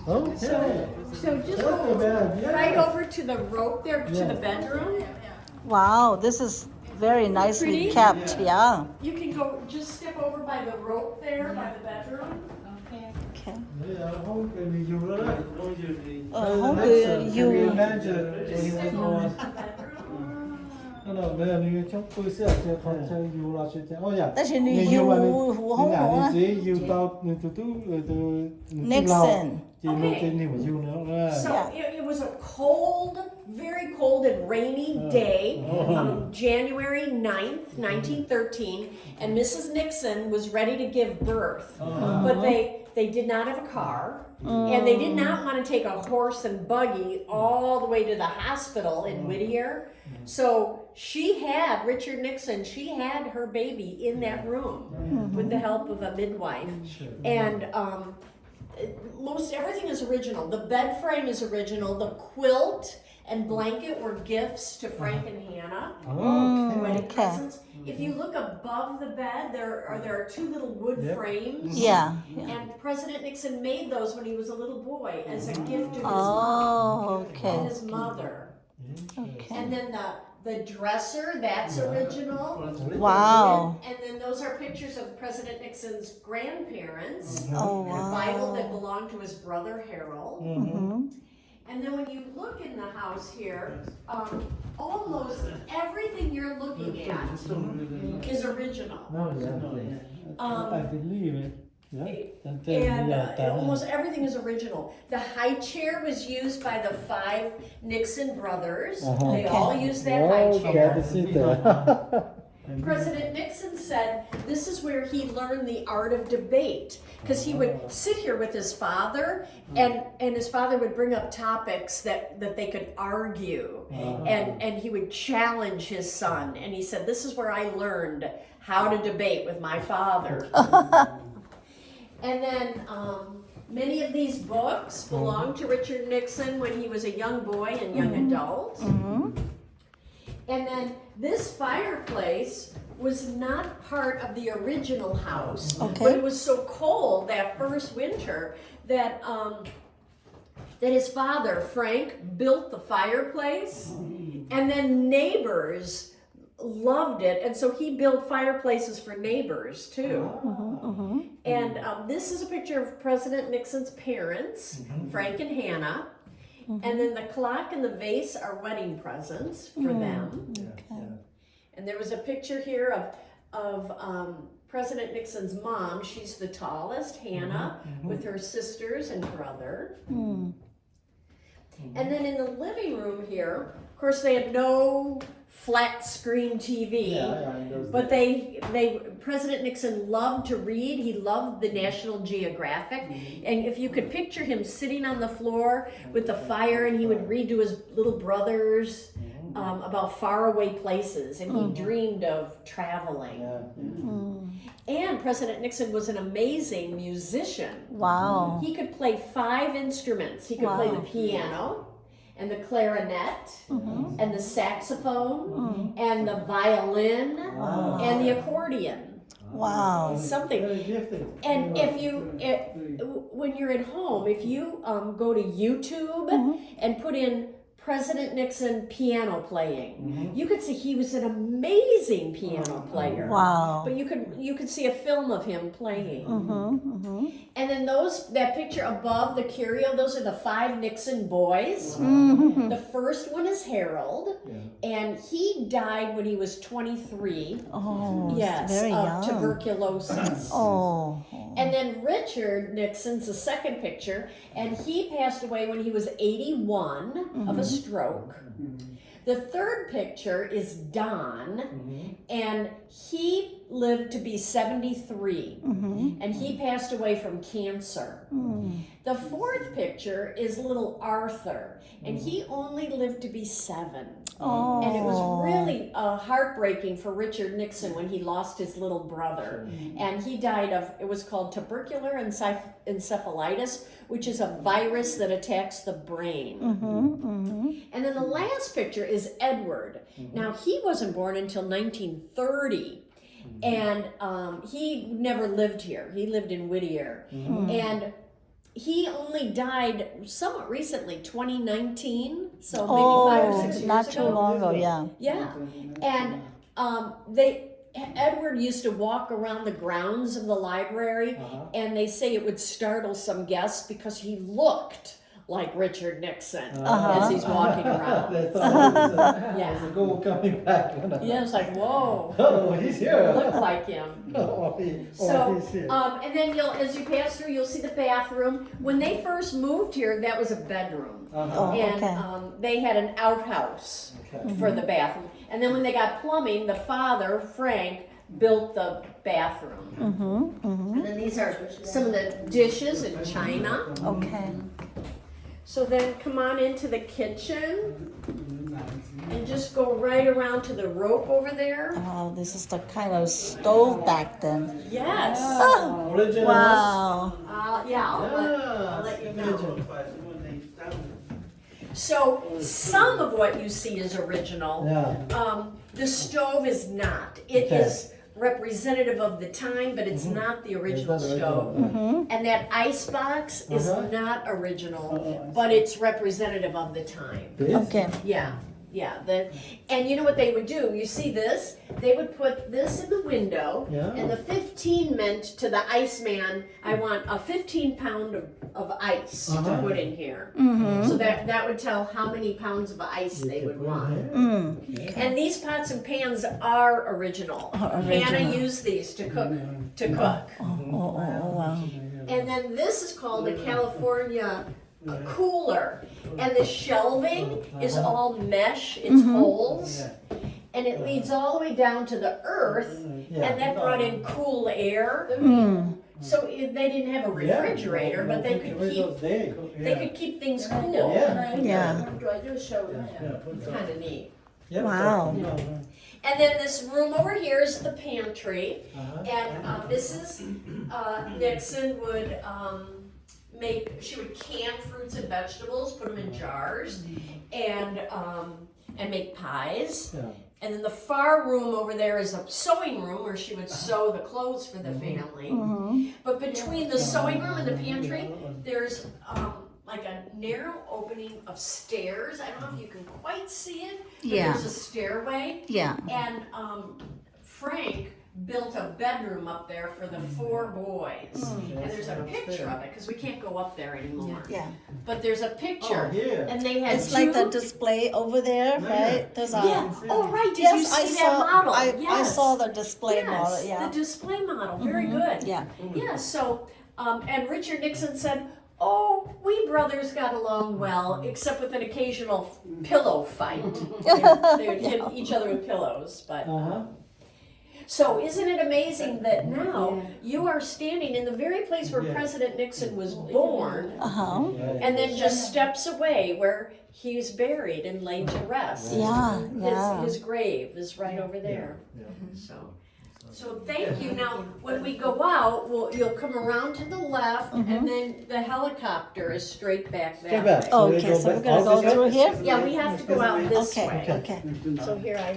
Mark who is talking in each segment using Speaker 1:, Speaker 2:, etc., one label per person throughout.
Speaker 1: Okay.
Speaker 2: So just
Speaker 1: Not
Speaker 2: go
Speaker 1: too bad, yeah.
Speaker 2: right over to the rope there, to
Speaker 1: Yeah.
Speaker 2: the bedroom.
Speaker 3: Wow, this is very nicely
Speaker 2: Pretty?
Speaker 3: kept. Yeah.
Speaker 2: You can go, just step over by the rope there, by the bedroom.
Speaker 3: Okay.
Speaker 1: Yeah, không cần bị dù đó đấy.
Speaker 3: không
Speaker 1: Next,
Speaker 3: cần dù.
Speaker 1: can you imagine when he was born? No, 내가 좀 보이세요. 제가 같이 유라 실때. yeah.
Speaker 3: 但是你dù không hổ
Speaker 1: chỉ dù tao từ
Speaker 3: Nixon.
Speaker 1: chỉ lúc cái niệm dù nữa.
Speaker 2: So
Speaker 3: Yeah.
Speaker 2: it was a cold, very cold and rainy day, January 9th, 1913, and Mrs. Nixon was ready to give birth, but they did not have a car, and they did not want to take a horse and buggy all the way to the hospital in Whittier. So Richard Nixon, she had her baby in that room with the help of a midwife. And most everything is original. The bed frame is original. The quilt and blanket were gifts to Frank and Hannah. Wedding presents. If you look above the bed, there are two little wood frames.
Speaker 3: Yeah.
Speaker 2: And President Nixon made those when he was a little boy as a gift to his
Speaker 3: Oh,
Speaker 2: mom
Speaker 3: okay.
Speaker 2: and his mother.
Speaker 3: Okay.
Speaker 2: And then the dresser, that's original.
Speaker 3: Wow.
Speaker 2: And then those are pictures of President Nixon's grandparents.
Speaker 3: Oh,
Speaker 2: And a Bible that
Speaker 3: wow.
Speaker 2: belonged to his brother Harold. And then when you look in the house here, almost everything you're looking at is original.
Speaker 1: No, yeah. I believe it. Yeah.
Speaker 2: And almost everything is original. The high chair was used by the 5 Nixon brothers. They all used that high
Speaker 1: Oh,
Speaker 2: chair.
Speaker 1: glad to see that.
Speaker 2: President Nixon said this is where he learned the art of debate, because he would sit here with his father, and his father would bring up topics that they could argue, and he would challenge his son, and he said, this is where I learned how to debate with my father. And then many of these books belonged to Richard Nixon when he was a young boy and young adult. And then this fireplace was not part of the original house, but it was so cold that first winter that that his father, Frank, built the fireplace, and then neighbors loved it, and so he built fireplaces for neighbors too. And this is a picture of President Nixon's parents, Frank and Hannah. And then the clock and the vase are wedding presents for them. And there was a picture here of President Nixon's mom. She's the tallest, Hannah, with her sisters and brother. And then in the living room here, of course, they had no flat screen TV, but President Nixon loved to read. He loved the National Geographic, and if you could picture him sitting on the floor with the fire, and he would read to his little brothers about faraway places, and he dreamed of traveling. And President Nixon was an amazing musician.
Speaker 3: Wow.
Speaker 2: He could play 5 instruments. He could play the piano, and the clarinet, and the saxophone, and the violin, and the accordion.
Speaker 3: Wow.
Speaker 2: Something. And when you're at home, if you go to YouTube and put in President Nixon piano playing, you could see he was an amazing piano player.
Speaker 3: Wow.
Speaker 2: But you could see a film of him playing. And then that picture above the curio, those are the 5 Nixon boys. The first one is Harold, and he died when he was 23.
Speaker 3: Oh,
Speaker 2: Yes,
Speaker 3: very
Speaker 2: of
Speaker 3: young.
Speaker 2: tuberculosis.
Speaker 3: Oh.
Speaker 2: And then Richard Nixon's the second picture, and he passed away when he was 81 of a stroke. The third picture is Don, and he lived to be 73, and he passed away from cancer. The fourth picture is little Arthur, and he only lived to be 7.
Speaker 3: Oh.
Speaker 2: And it was really heartbreaking for Richard Nixon when he lost his little brother. And he died of, it was called tubercular encephalitis, which is a virus that attacks the brain. And then the last picture is Edward. Now, he wasn't born until 1930. And he never lived here. He lived in Whittier. And he only died somewhat recently, 2019, so maybe 5 or 6 years
Speaker 3: not too
Speaker 2: ago.
Speaker 3: long ago, yeah.
Speaker 2: Yeah, and Edward used to walk around the grounds of the library, and they say it would startle some guests because he looked like Richard Nixon as he's walking around.
Speaker 1: They thought it was
Speaker 2: Yeah.
Speaker 1: a goal coming back.
Speaker 2: Yeah, it's like, whoa,
Speaker 1: Oh, he's here.
Speaker 2: look like him. So,
Speaker 1: he's here.
Speaker 2: and then as you pass through, you'll see the bathroom. When they first moved here, that was a bedroom.
Speaker 3: Oh,
Speaker 2: And
Speaker 3: okay.
Speaker 2: they had an outhouse for the bathroom. And then when they got plumbing, the father, Frank, built the bathroom. And then these are some of the dishes and china.
Speaker 3: Okay.
Speaker 2: So then come on into the kitchen and just go right around to the rope over there.
Speaker 3: Oh, this is the kind of stove back then.
Speaker 2: Yes.
Speaker 3: Oh,
Speaker 1: Original.
Speaker 3: wow.
Speaker 2: Yeah, I'll let you know. So some of what you see is original.
Speaker 1: Yeah.
Speaker 2: The stove is not. It
Speaker 1: Okay.
Speaker 2: is representative of the time, but it's not the original
Speaker 1: It's not original.
Speaker 2: stove. And that ice box is not original, but it's representative of the time.
Speaker 1: This?
Speaker 3: Okay.
Speaker 2: Yeah, yeah. And you know what they would do? You see this? They would put this in the window,
Speaker 1: Yeah.
Speaker 2: and the 15 meant to the iceman, I want a 15-pound of ice to put in here. So that would tell how many pounds of ice they would want. And these pots and pans are original. Hannah used these to cook.
Speaker 3: Oh, wow.
Speaker 2: And then this is called a California cooler. And the shelving is all mesh, it's holes. And it leads all the way down to the earth. And that brought in cool air. So they didn't have a refrigerator, but they could keep things cool.
Speaker 3: Yeah.
Speaker 2: It's kind of neat.
Speaker 3: Wow.
Speaker 2: And then this room over here is the pantry. And Mrs. Nixon would she would can fruits and vegetables, put them in jars, and make pies. And then the far room over there is a sewing room where she would sew the clothes for the family. But between the sewing room and the pantry, there's like a narrow opening of stairs. I don't know if you can quite see it, but there's a stairway.
Speaker 3: Yeah.
Speaker 2: And Frank built a bedroom up there for the 4 boys. And there's a picture of it, because we can't go up there anymore.
Speaker 3: Yeah.
Speaker 2: But there's a picture.
Speaker 1: Oh, here.
Speaker 2: And they had
Speaker 3: It's like the display over there, right? There's a,
Speaker 2: Yeah. Oh, right. Did you
Speaker 3: Yes,
Speaker 2: see
Speaker 3: I
Speaker 2: that
Speaker 3: saw.
Speaker 2: model?
Speaker 3: I
Speaker 2: Yes.
Speaker 3: saw the display
Speaker 2: Yes,
Speaker 3: model. Yeah.
Speaker 2: the display model. Very good.
Speaker 3: Yeah.
Speaker 2: Yeah, so, and Richard Nixon said, oh, we brothers got along well, except with an occasional pillow fight. They would hit each other with pillows, but... So isn't it amazing that now you are standing in the very place where President Nixon was born, and then just steps away where he's buried and laid to rest.
Speaker 3: Yeah.
Speaker 2: His grave is right over there. So thank you. Now, when we go out, you'll come around to the left, and then the helicopter is straight back there.
Speaker 3: Okay, so we're gonna go through here.
Speaker 2: Yeah, we have to go out this way.
Speaker 3: Okay.
Speaker 2: So here I.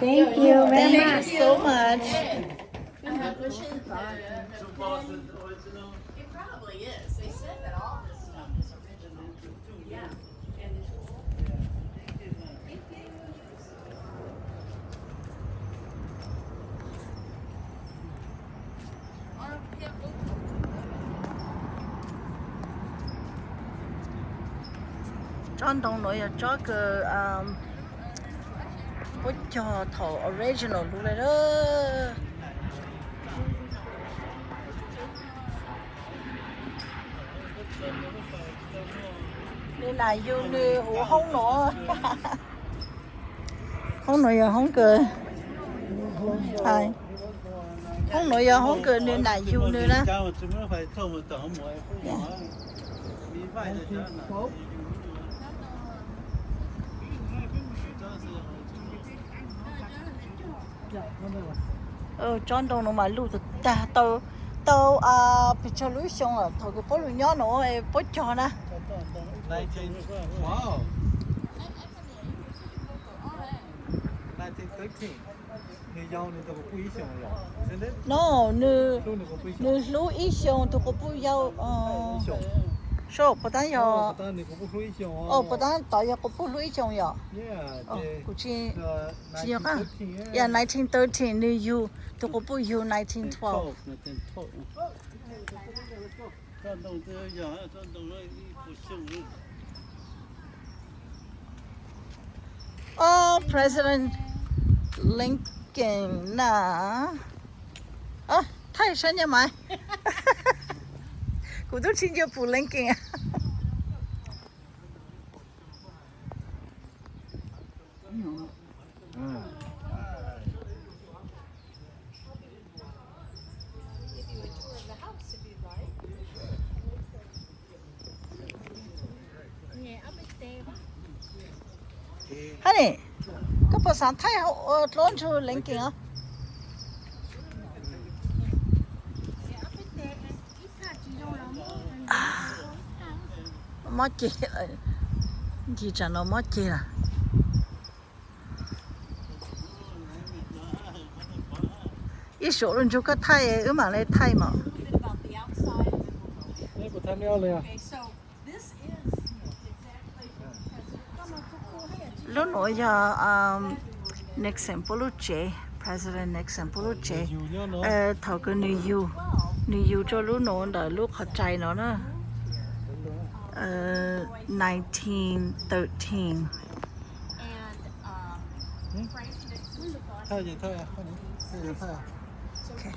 Speaker 3: Thank you very much so much.
Speaker 2: It probably is. They said that all this stuff is original. Yeah.
Speaker 3: John Đông nói cho cái bút cho thầu original luôn đấy đó. Nên là yêu nữ không nữa. Không nói giờ không cười. Ai. Không nói giờ không cười nên là yêu nữ đó. John Đông nó mà lưu từ tao bị cho lối xong rồi thôi cái phố lối nhỏ nó phố cho nè.
Speaker 1: Wow. 1913. 你要你这个不一样了，现在
Speaker 3: no 你
Speaker 1: 都那个不一样。
Speaker 3: 你录一箱都不要说不但要
Speaker 1: 不但那个不不一样
Speaker 3: 不但大要不录一箱要
Speaker 1: Yeah，
Speaker 3: 估计
Speaker 1: 这
Speaker 3: 只有看呀1913你有都不有1912
Speaker 4: 战斗这样，战斗了不行。
Speaker 3: President Lincoln 那太深了吗？我都听见不 Lincoln 啊。Honey，个不上太好，乱出 Lincoln 啊。mất chị chị chẳng nó mất chị à ít số lần chú có thay ấy mà lấy thay mà
Speaker 1: Đây của tham leo này à?
Speaker 3: lúc nãy giờ Nixon polu chế President Nixon polu chế thầu cái new cho lúc nãy là lúc họ chạy nó nữa 1913
Speaker 1: Thay gì thay à? Thay gì thay à?
Speaker 3: Okay.